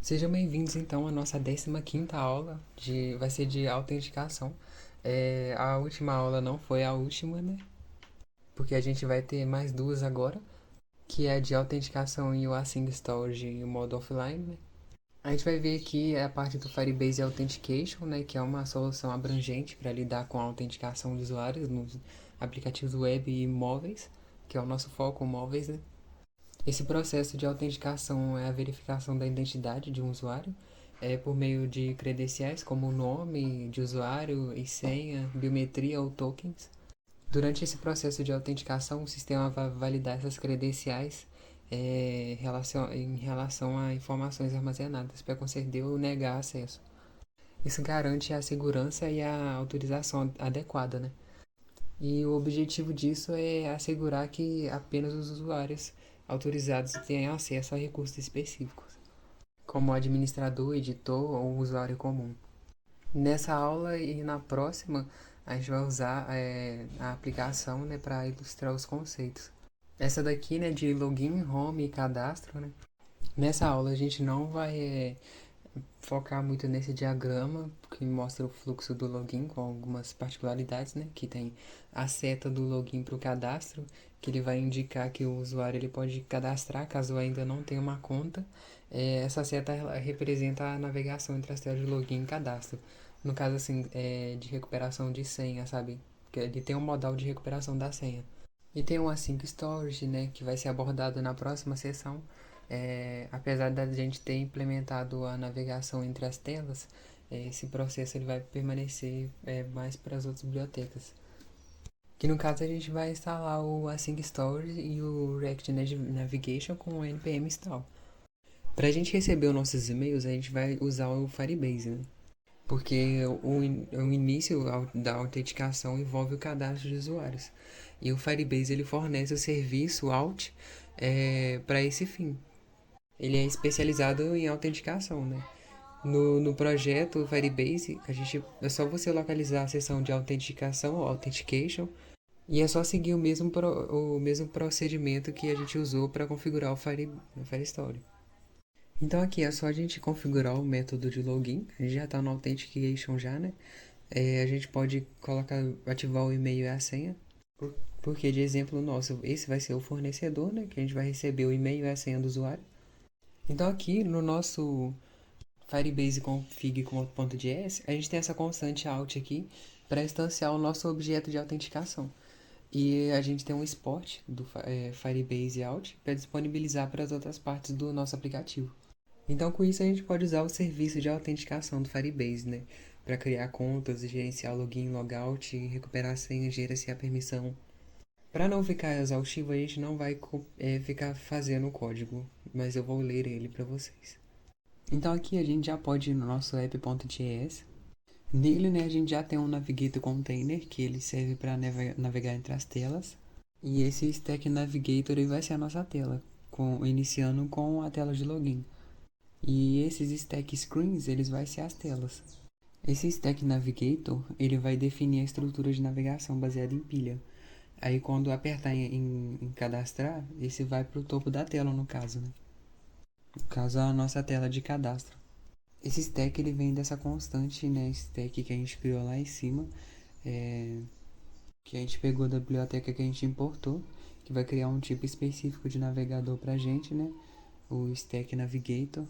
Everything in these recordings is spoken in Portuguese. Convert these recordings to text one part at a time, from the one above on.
Sejam bem-vindos então à nossa 15ª aula, vai ser de autenticação. A última aula não foi a última, né? Porque a gente vai ter mais duas agora, que é a de autenticação e o Async Storage e o modo offline, né? A gente vai ver aqui a parte do Firebase Authentication, né? Que é uma solução abrangente para lidar com a autenticação de usuários nos aplicativos web e móveis, que é o nosso foco, móveis, né? Esse processo de autenticação é a verificação da identidade de um usuário por meio de credenciais como nome de usuário e senha, biometria ou tokens. Durante esse processo de autenticação, o sistema vai validar essas credenciais em relação a informações armazenadas para conceder ou negar acesso. Isso garante a segurança e a autorização adequada, né? E o objetivo disso é assegurar que apenas os usuários autorizados tenham acesso a recursos específicos, como administrador, editor ou usuário comum. Nessa aula e na próxima, a gente vai usar a aplicação, né, para ilustrar os conceitos. Essa daqui, né, de login, home e cadastro, né? Nessa aula a gente não vai focar muito nesse diagrama, que mostra o fluxo do login com algumas particularidades, né? Que tem a seta do login para o cadastro, que ele vai indicar que o usuário ele pode cadastrar caso ainda não tenha uma conta. Essa seta representa a navegação entre as telas de login e cadastro. No caso, assim, de recuperação de senha, sabe? Que ele tem um modal de recuperação da senha. E tem o Async Storage, né, que vai ser abordado na próxima sessão. Apesar da gente ter implementado a navegação entre as telas, esse processo ele vai permanecer mais para as outras bibliotecas. Que no caso a gente vai instalar o Async Storage e o React Navigation com o npm install. Para a gente receber os nossos e-mails, a gente vai usar o Firebase, né? Porque o início da autenticação envolve o cadastro de usuários. E o Firebase ele fornece o serviço Aut para esse fim. Ele é especializado em autenticação, né? No projeto Firebase, é só você localizar a seção de autenticação ou authentication e é só seguir o mesmo procedimento que a gente usou para configurar o Firestore. Então aqui é só a gente configurar o método de login, a gente já está no Authentication já, né? A gente pode ativar o e-mail e a senha, porque de exemplo nosso, esse vai ser o fornecedor, né? Que a gente vai receber o e-mail e a senha do usuário. Então aqui no nosso Firebase config.js, a gente tem essa constante out aqui para instanciar o nosso objeto de autenticação. E a gente tem um export do Firebase out para disponibilizar para as outras partes do nosso aplicativo. Então, com isso, a gente pode usar o serviço de autenticação do Firebase, né? Para criar contas, gerenciar login, logout, recuperar senha, gerenciar permissão. Para não ficar exaustivo, a gente não vai ficar fazendo o código, mas eu vou ler ele para vocês. Então, aqui a gente já pode ir no nosso app.js. Nele, né, a gente já tem um Navigator Container, que ele serve para navegar entre as telas. E esse Stack Navigator ele vai ser a nossa tela, iniciando com a tela de login. E esses stack screens, eles vão ser as telas. Esse stack navigator, ele vai definir a estrutura de navegação baseada em pilha. Aí quando apertar em cadastrar, esse vai para o topo da tela no caso, né? No caso, a nossa tela de cadastro. Esse stack ele vem dessa constante, né? Stack que a gente criou lá em cima, que a gente pegou da biblioteca que a gente importou, que vai criar um tipo específico de navegador pra gente, né? O stack navigator.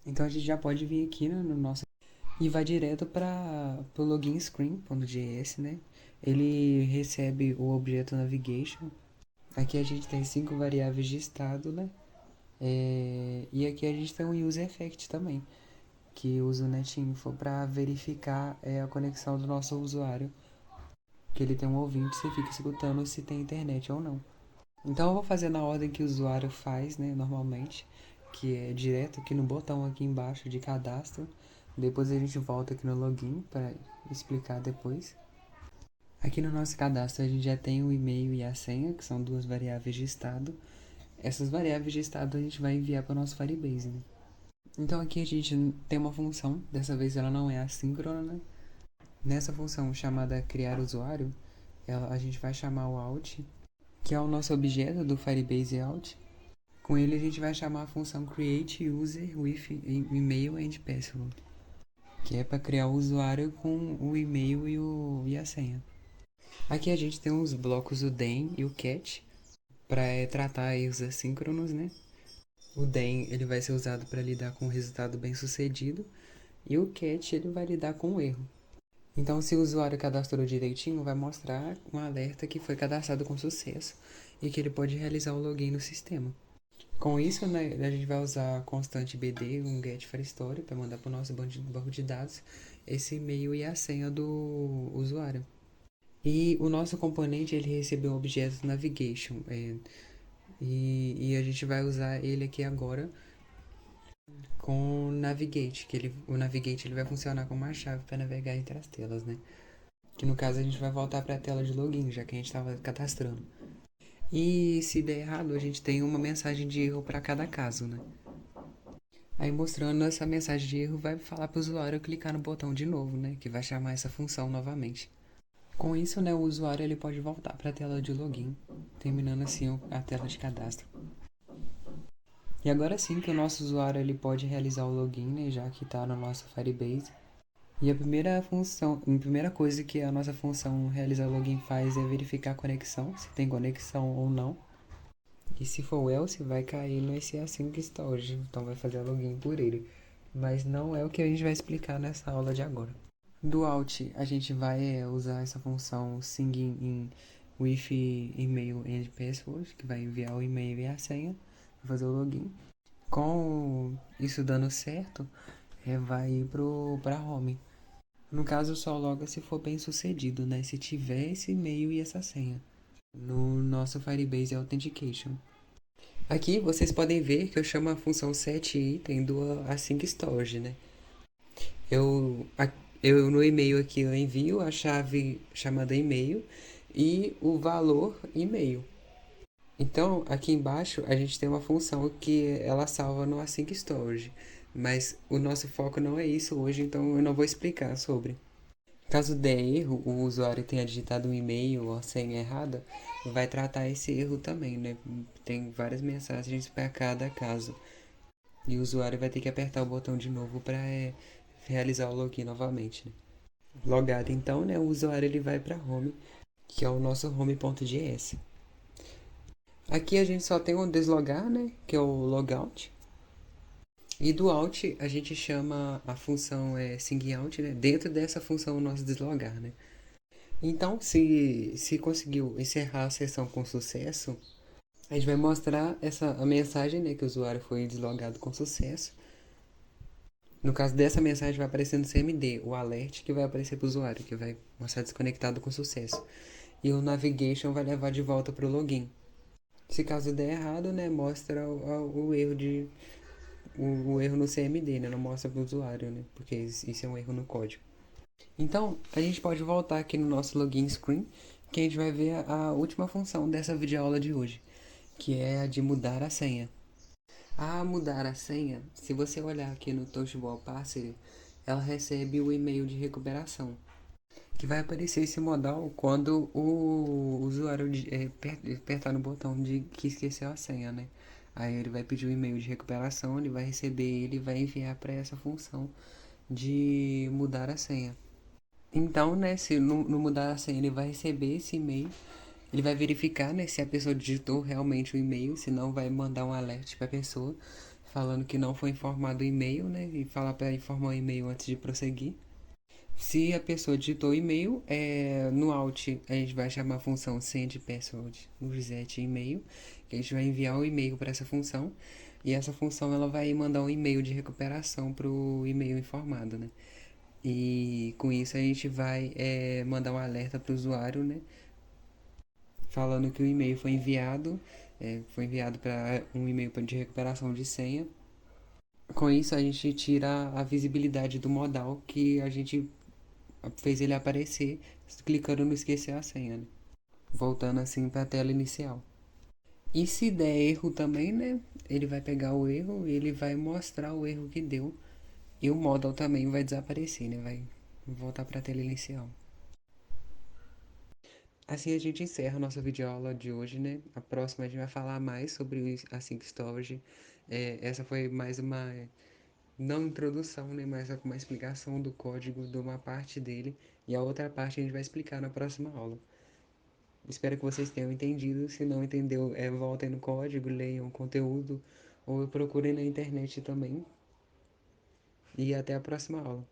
Então a gente já pode vir aqui, né, no nosso e vai direto para o login screen.js, né? Ele recebe o objeto navigation. Aqui a gente tem 5 variáveis de estado, né? E aqui a gente tem um user effect também, que usa o netinfo para verificar a conexão do nosso usuário, que ele tem um ouvinte, você fica escutando se tem internet ou não. Então eu vou fazer na ordem que o usuário faz, né, normalmente, que é direto aqui no botão aqui embaixo de cadastro. Depois a gente volta aqui no login para explicar depois. Aqui no nosso cadastro a gente já tem o e-mail e a senha, que são duas variáveis de estado. Essas variáveis de estado a gente vai enviar para o nosso Firebase, né? Então aqui a gente tem uma função, dessa vez ela não é assíncrona, né? Nessa função chamada criar usuário, a gente vai chamar o out, que é o nosso objeto do Firebase out. Com ele a gente vai chamar a função create user with email and password, que é para criar o usuário com o e-mail e a senha. Aqui a gente tem os blocos, o then e o catch, para tratar erros assíncronos, né? O then ele vai ser usado para lidar com o resultado bem sucedido e o catch ele vai lidar com o erro. Então, se o usuário cadastrou direitinho, vai mostrar um alerta que foi cadastrado com sucesso e que ele pode realizar o login no sistema. Com isso, né, a gente vai usar a constante BD, um get for story, para mandar para o nosso banco de dados esse e-mail e a senha do usuário. E o nosso componente ele recebeu o objeto navigation e a gente vai usar ele aqui agora com o navigate, o navigate ele vai funcionar como uma chave para navegar entre as telas, né? Que no caso a gente vai voltar para a tela de login, já que a gente estava cadastrando. E se der errado, a gente tem uma mensagem de erro para cada caso, né? Aí mostrando essa mensagem de erro, vai falar para o usuário clicar no botão de novo, né? Que vai chamar essa função novamente. Com isso, né, o usuário ele pode voltar para a tela de login, terminando assim a tela de cadastro. E agora sim que o nosso usuário ele pode realizar o login, né, já que está no nosso Firebase. E a primeira coisa que a nossa função realizar login faz é verificar a conexão, se tem conexão ou não. E se for o else, vai cair no async storage, então vai fazer a login por ele. Mas não é o que a gente vai explicar nessa aula de agora. Do Alt, a gente vai usar essa função singing in with email and password, que vai enviar o e-mail e a senha, para fazer o login. Com isso dando certo, vai ir para home. No caso, só loga se for bem sucedido, né? Se tiver esse e-mail e essa senha. No nosso Firebase Authentication. Aqui vocês podem ver que eu chamo a função setItem do Async Storage, né? Eu, eu no e-mail aqui eu envio a chave chamada e-mail e o valor e-mail. Então, aqui embaixo a gente tem uma função que ela salva no Async Storage, mas o nosso foco não é isso hoje, então eu não vou explicar sobre. Caso der erro, o usuário tenha digitado um e-mail ou a senha errada, vai tratar esse erro também, né? Tem várias mensagens para cada caso. E o usuário vai ter que apertar o botão de novo para realizar o login novamente. Né? Logado então, né, o usuário ele vai para home, que é o nosso home.js. Aqui a gente só tem o deslogar, né, que é o logout. E do out a gente chama a função singout, né? Dentro dessa função o nosso deslogar, né? Então, se conseguiu encerrar a sessão com sucesso, a gente vai mostrar a mensagem, né, que o usuário foi deslogado com sucesso. No caso dessa mensagem vai aparecer no CMD, o alert que vai aparecer para o usuário, que vai mostrar desconectado com sucesso. E o navigation vai levar de volta para o login. Se caso der errado, né, mostra o erro o erro no CMD, né, não mostra para o usuário, né, porque isso é um erro no código. Então, a gente pode voltar aqui no nosso login screen, que a gente vai ver a última função dessa videoaula de hoje, que é a de mudar a senha. A mudar a senha, se você olhar aqui no Touchball Parser, ela recebe o e-mail de recuperação, que vai aparecer esse modal quando o usuário apertar no botão de que esqueceu a senha, né? Aí ele vai pedir o e-mail de recuperação, ele vai receber ele e vai enviar para essa função de mudar a senha. Então, né, se não mudar a senha, ele vai receber esse e-mail. Ele vai verificar, né, se a pessoa digitou realmente o e-mail, se não vai mandar um alerta para a pessoa falando que não foi informado o e-mail, né, e falar para informar o e-mail antes de prosseguir. Se a pessoa digitou o e-mail, no Alt a gente vai chamar a função send password no reset e-mail, que a gente vai enviar o e-mail para essa função e essa função ela vai mandar um e-mail de recuperação para o e-mail informado, né? E com isso a gente vai mandar um alerta para o usuário, né? Falando que o e-mail foi enviado para um e-mail de recuperação de senha. Com isso a gente tira a visibilidade do modal que a gente fez ele aparecer clicando no esquecer a senha, né? Voltando assim para a tela inicial. E se der erro também, né? Ele vai pegar o erro e ele vai mostrar o erro que deu. E o modal também vai desaparecer, né? Vai voltar para a tela inicial. Assim a gente encerra a nossa videoaula de hoje, né? A próxima a gente vai falar mais sobre o Async Storage. Essa foi mais uma, não introdução, né? Mas uma explicação do código de uma parte dele. E a outra parte a gente vai explicar na próxima aula. Espero que vocês tenham entendido. Se não entendeu, voltem no código, leiam o conteúdo ou procurem na internet também. E até a próxima aula.